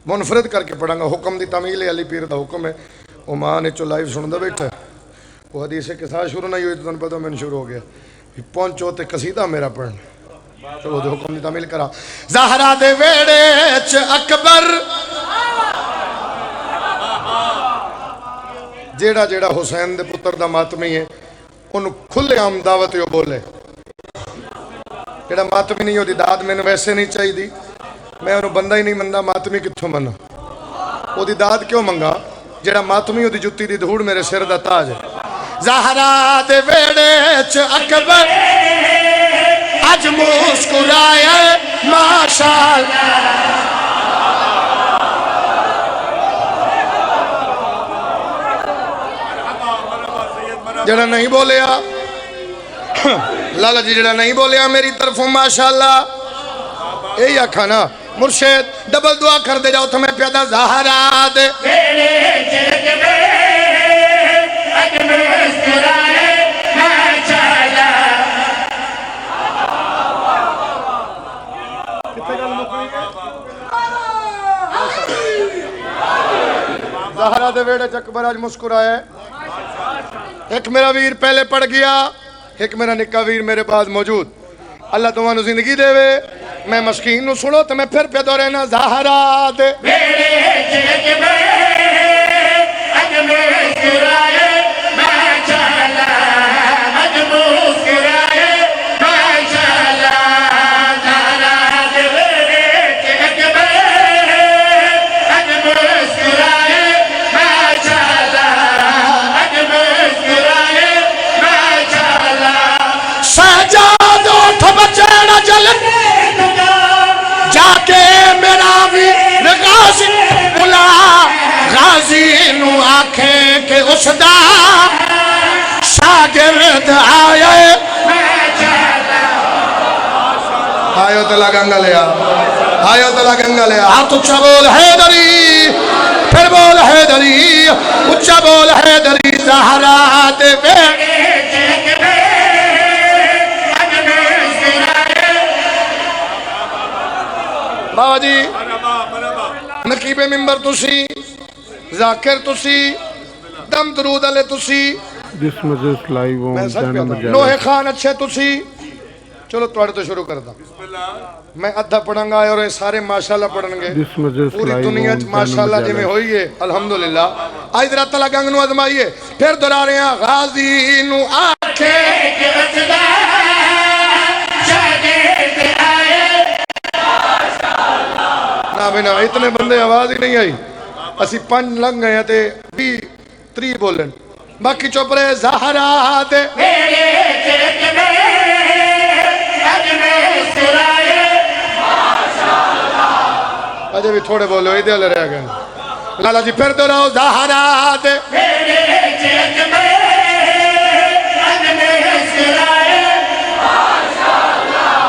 منفرد کر کے پڑھاں گا. حکم دی تعمیل ہے، علی پیر دا حکم ہے. وہ ماں نے چو لائیو سندا بیٹھا وہ حدیث کے ساتھ شروع نہیں ہوئی تو تمہیں پتہ میں نے شروع ہو گیا. پہنچو تے قصیدہ میرا پڑھنا. چلو دے حکم دی تعمیل کرا. زہرا دے ویڑے چ اکبر جیڑا جیڑا حسین دے پتر دا ماتمی ہے انہوں کھلے عام دعوت یو بولے. جیڑا ماتمی نہیں ہو دی داد میں نے ویسے نہیں چاہی دی. میں انہوں بندہ ہی نہیں مندہ ماتمی کتھوں منا. وہ دی داد کیوں منگا؟ جیڑا ماتمی ہو دی جتی دی دھوڑ میرے سر دا تاج ہے. زہرا دے ویڑے چ اکبر اج مسکرایا ماشاءاللہ. جڑا نہیں بولیا لالا جی، جڑا نہیں بولیا میری طرفوں ماشاءاللہ یہی آکھا نا. مرشد ڈبل دعا کر دے جاؤ تمہیں پیدا. زہرا دے زہرا دے ویڑے چکبر آج مسکرایا. ایک میرا ویر پہلے پڑھ گیا، ایک میرا نکا ویر میرے بعد موجود. اللہ تمہانو زندگی دے وے. میں مسکین نو سنو تو میں پھر پیدا رہنا. زہرا دے نو آنکھیں کہ اس دا شاگرد آئے. آئیو تلا گنگا لیا، آئیو تلا گنگا لیا. ہاتھ اچھا بول حیدری، پھر بول حیدری، اچھا بول حیدری. زہرا دے بابا جی نقیب ممبر تسی، ذاکر تسی، دم درود علیہ تسی، نوح خان اچھے تسی. چلو توڑے تو شروع کر دا. میں ادھا پڑھاں گا اور سارے ماشاءاللہ پڑھیں گے. پوری دنیا ماشاءاللہ جی میں ہوئی ہے الحمدللہ. آج ذرا تلا گنگ نو ازمائیے. پھر دورا رہے ہیں. غازی نو آنکھیں کہ رسدہ شاگرد آئے. نا بنا اتنے بندے آواز ہی نہیں آئی. اسی 5 لنگ گئے ہیں تے 3 بولن باقی چوپ رہے. زہرا دے اجے بھی تھوڑے بولو ادھے والے رہ گئے. لالا جی پھر دو رہو. زہرا دے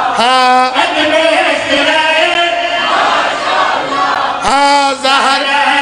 ہاں ہاں زہرا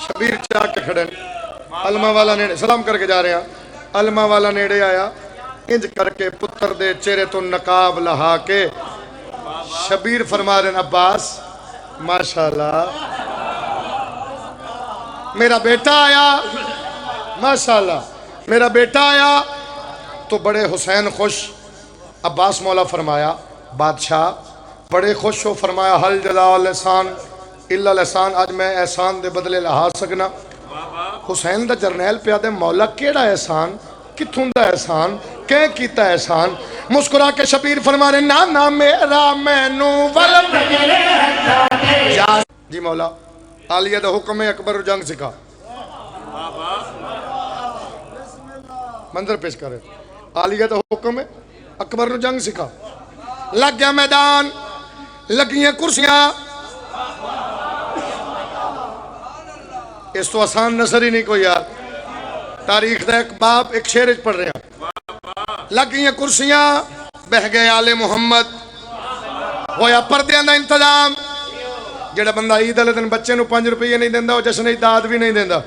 شبیر چاک کے کھڑے علمہ والا نیڑے سلام کر کے جا رہے ہیں. علمہ والا نیڑے آیا انج کر کے پتر دے چہرے تو نقاب لہا کے شبیر فرما رہے ہیں عباس ماشاءاللہ میرا بیٹا آیا ماشاءاللہ میرا بیٹا آیا تو بڑے حسین خوش عباس مولا فرمایا بادشاہ بڑے خوش ہو فرمایا حل جزاء لسان الا لسان آج میں احسان دے بدلے لہا سکنا حسین دا جرنیل پہ آدھے مولا کیڑا احسان کتھوں دا احسان کہیں کیتا احسان مسکرا کے شبیر فرما رہے نانا میرا مینو جی مولا عالیہ دا حکم اکبر جنگ سکھا منظر پیش کرے عالیہ دا حکم اکبر جنگ سکھا لگ گیا میدان لگیاں کرسیاں اس تو آسان نظر ہی نہیں کوئی یار تاریخ دا ایک باپ ایک شعر پڑھ رہے ہیں لگ گئی کرسیاں بہ گئے آل محمد ہویا پردیاں دا انتظام جڑا بندہ عید والے دن بچے نو 5 روپے نہیں دیندا وہ جشن داد بھی نہیں دیندا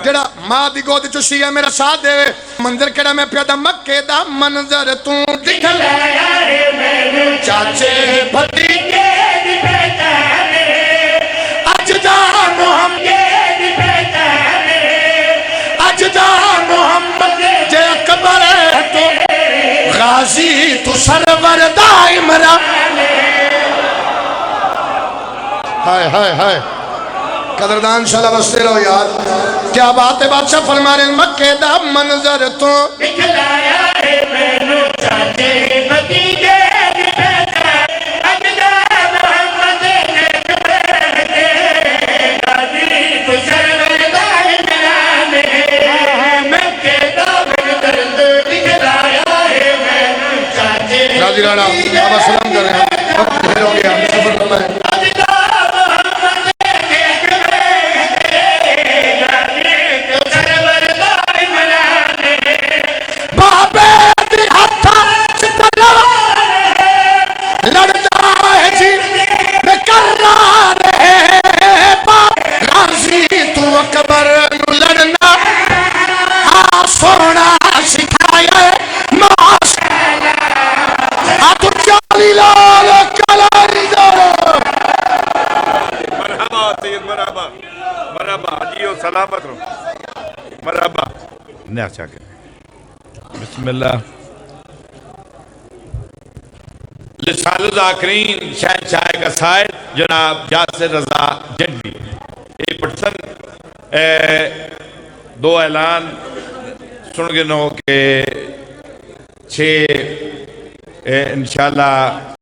جڑا ماں دی گود چشی ہے میرا ساتھ دے منظر کیڑا میں پیادا مکے دا منظر تو دکھلایا ہے مینوں چاچے بھتیجے دی پہچان اج دا محمد دی پہچان اج دا محمد جے اکبر تو غازی تو سرور دا عمران ہائے ہائے ہائے قدردان شالا بستے رہو یار کیا بات ہے بادشاہ فرما رہے ہیں مکے دا منظر تو دکھلایا ہے مینوں چاچے بھتیجے دی پہچان اج دا محمد نے کبرے غازی تو سرور دا عمران مکے دا منظر تو دکھلایا ہے مینوں چاچے راضی رانا آپ سلام کر رہے ہیں وقت دیر ہو گیا سفر کرنا ہے سلامت رو مرحبا نعشا کے بسم اللہ لسان الذاکرین شہنشاہ قصائد جناب یاسر رضا جنگی ایک پٹسن دو اعلان سن گنو کے 6 انشاءاللہ